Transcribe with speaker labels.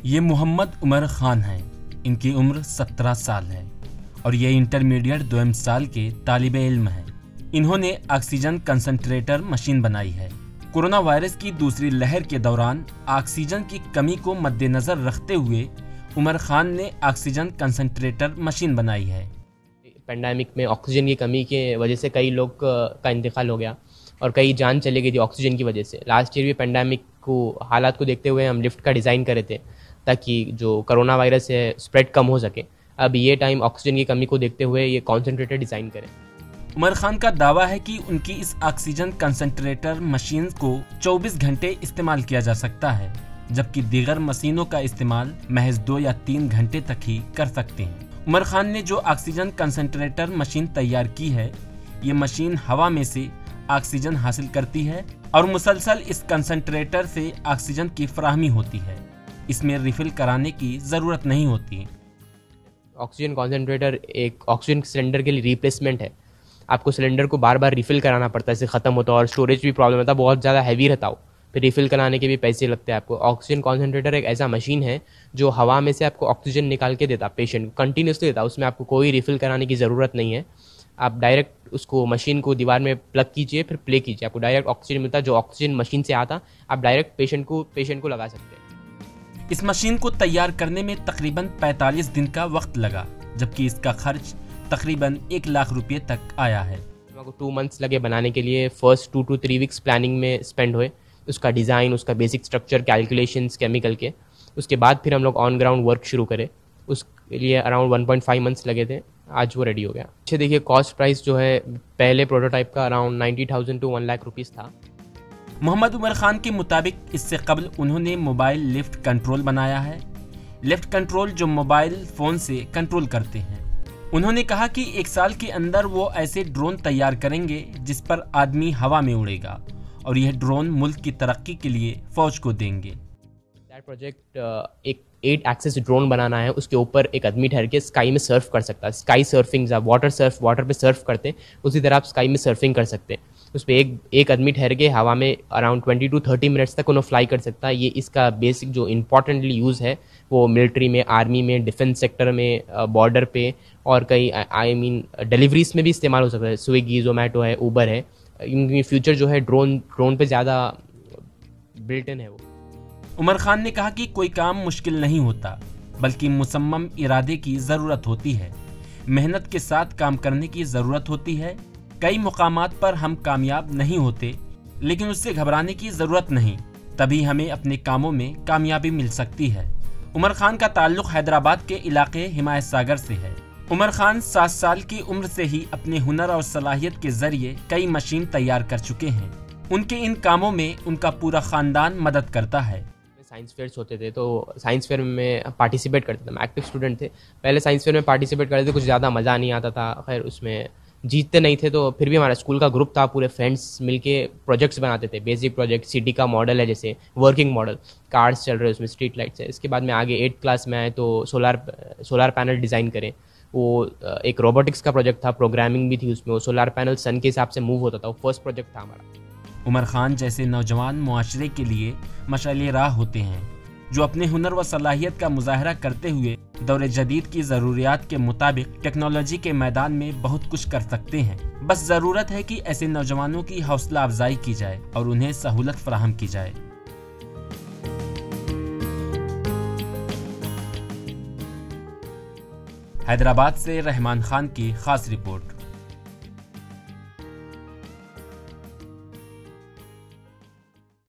Speaker 1: ये मोहम्मद उमर खान हैं। इनकी उम्र 17 साल है और ये इंटरमीडिएट 2 साल के तालिबे इल्म हैं। इन्होंने ऑक्सीजन कंसंट्रेटर मशीन बनाई है। कोरोना वायरस की दूसरी लहर के दौरान ऑक्सीजन की कमी को मद्देनजर रखते हुए उमर खान ने ऑक्सीजन कंसंट्रेटर मशीन बनाई है।
Speaker 2: पेंडेमिक में ऑक्सीजन की कमी के वजह से कई लोग का इंतकाल हो गया और कई जान चली गई थी ऑक्सीजन की वजह से। लास्ट ईयर भी पेंडेमिक को हालात को देखते हुए हम लिफ्ट का डिज़ाइन करे थे ताकि जो कोरोना वायरस है स्प्रेड कम हो सके। अब ये टाइम ऑक्सीजन की कमी को देखते हुए ये कॉन्सेंट्रेटर डिज़ाइन करें।
Speaker 1: उमर खान का दावा है कि उनकी इस ऑक्सीजन कंसंट्रेटर मशीन को 24 घंटे इस्तेमाल किया जा सकता है, जबकि दीगर मशीनों का इस्तेमाल महज 2 या 3 घंटे तक ही कर सकते हैं। उमर खान ने जो ऑक्सीजन कंसंट्रेटर मशीन तैयार की है, ये मशीन हवा में से ऑक्सीजन हासिल करती है और मुसलसल इस कंसंट्रेटर से ऑक्सीजन की फराहमी होती है। इसमें रिफिल कराने की ज़रूरत नहीं होती।
Speaker 2: ऑक्सीजन कॉन्सेंट्रेटर एक ऑक्सीजन सिलेंडर के लिए रिप्लेसमेंट है। आपको सिलेंडर को बार बार रिफिल कराना पड़ता है, इससे ख़त्म होता है और स्टोरेज भी प्रॉब्लम होता है, बहुत ज़्यादा हैवी रहता हो, फिर रिफिल कराने के भी पैसे लगते हैं आपको। ऑक्सीजन कॉन्सेंट्रेटर एक ऐसा मशीन है जो हवा में से आपको ऑक्सीजन निकाल के देता, पेशेंट को कंटिन्यूसली देता, उसमें आपको कोई रिफिल कराने की ज़रूरत नहीं है। आप डायरेक्ट उसको मशीन को दीवार में प्लग कीजिए, फिर प्ले कीजिए, आपको डायरेक्ट ऑक्सीजन मिलता है। जो ऑक्सीजन मशीन से आता आप डायरेक्ट पेशेंट को लगा सकते हैं।
Speaker 1: इस मशीन को तैयार करने में तकरीबन 45 दिन का वक्त लगा, जबकि इसका खर्च तकरीबन 1 लाख रुपये तक आया है।
Speaker 2: हमको 2 मंथ्स लगे बनाने के लिए। फर्स्ट 2 to 3 वीक्स प्लानिंग में स्पेंड हुए, उसका डिज़ाइन, उसका बेसिक स्ट्रक्चर, कैलकुलेशंस केमिकल के। उसके बाद फिर हम लोग ऑन ग्राउंड वर्क शुरू करें, उसके लिए अराउंड 1.5 मंथ्स लगे थे। आज वो रेडी हो गया। अच्छे देखिए, कॉस्ट प्राइस जो है पहले प्रोटोटाइप का अराउंड 90,000 to 1 लाख रुपीज़ था।
Speaker 1: मोहम्मद उमर खान के मुताबिक इससे कबल उन्होंने मोबाइल लिफ्ट कंट्रोल बनाया है। लिफ्ट कंट्रोल जो मोबाइल फ़ोन से कंट्रोल करते हैं। उन्होंने कहा कि 1 साल के अंदर वो ऐसे ड्रोन तैयार करेंगे जिस पर आदमी हवा में उड़ेगा और यह ड्रोन मुल्क की तरक्की के लिए फ़ौज को देंगे।
Speaker 2: दैट प्रोजेक्ट एक 8 एक्सेस ड्रोन बनाना है, उसके ऊपर एक आदमी ठहर के स्काई में सर्फ कर सकता है। स्काई सर्फिंग, आप वाटर पे सर्फ करते हैं, उसी तरह आप स्काई में सर्फिंग कर सकते हैं। उस पर एक आदमी ठहर के हवा में अराउंड 20 to 30 मिनट्स तक उन्हें फ्लाई कर सकता है। ये इसका बेसिक जो इंपॉर्टेंटली यूज़ है वो मिलिट्री में, आर्मी में, डिफेंस सेक्टर में, बॉर्डर पे और कई डिलीवरीज में भी इस्तेमाल हो सकता है। स्विगी, जोमेटो है, ऊबर है, इनकी फ्यूचर जो है ड्रोन पे ज़्यादा बिल्ट इन है वो।
Speaker 1: उमर खान ने कहा कि कोई काम मुश्किल नहीं होता, बल्कि मुसम्मम इरादे की ज़रूरत होती है। मेहनत के साथ काम करने की ज़रूरत होती है। कई मुकामात पर हम कामयाब नहीं होते, लेकिन उससे घबराने की ज़रूरत नहीं, तभी हमें अपने कामों में कामयाबी मिल सकती है। उमर खान का ताल्लुक़ हैदराबाद के इलाके हिमायत सागर से है। उमर खान 7 साल की उम्र से ही अपने हुनर और सलाहियत के ज़रिए कई मशीन तैयार कर चुके हैं। उनके इन कामों में उनका पूरा ख़ानदान मदद करता है।
Speaker 2: साइंस फेयर्स होते थे तो साइंस फेयर में पार्टिसिपेट करते थे। मैं एक्टिव स्टूडेंट थे, पहले साइंस फेयर में पार्टिसिपेट करते थे, कुछ ज़्यादा मज़ा नहीं आता था। खैर उसमें जीतते नहीं थे, तो फिर भी हमारा स्कूल का ग्रुप था, पूरे फ्रेंड्स मिलके प्रोजेक्ट्स बनाते थे। बेसिक प्रोजेक्ट सिटी का मॉडल है, जैसे वर्किंग मॉडल, कार्स चल रहे हैं उसमें, स्ट्रीट लाइट्स है। इसके बाद में आगे 8th क्लास में आए तो सोलार पैनल डिज़ाइन करें। वो एक रोबोटिक्स का प्रोजेक्ट था, प्रोग्रामिंग भी थी उसमें। वो सोलार पैनल सन के हिसाब से मूव होता था, वो फर्स्ट प्रोजेक्ट था हमारा।
Speaker 1: उमर खान जैसे नौजवान मुआशरे के लिए मशाल राह होते हैं, जो अपने हुनर व सलाहियत का मुजाहरा करते हुए दौर जदीद की ज़रूरियात के मुताबिक टेक्नोलॉजी के मैदान में बहुत कुछ कर सकते हैं। बस ज़रूरत है कि ऐसे नौजवानों की हौसला अफजाई की जाए और उन्हें सहूलत फराहम की जाए। हैदराबाद से रहमान खान की खास रिपोर्ट।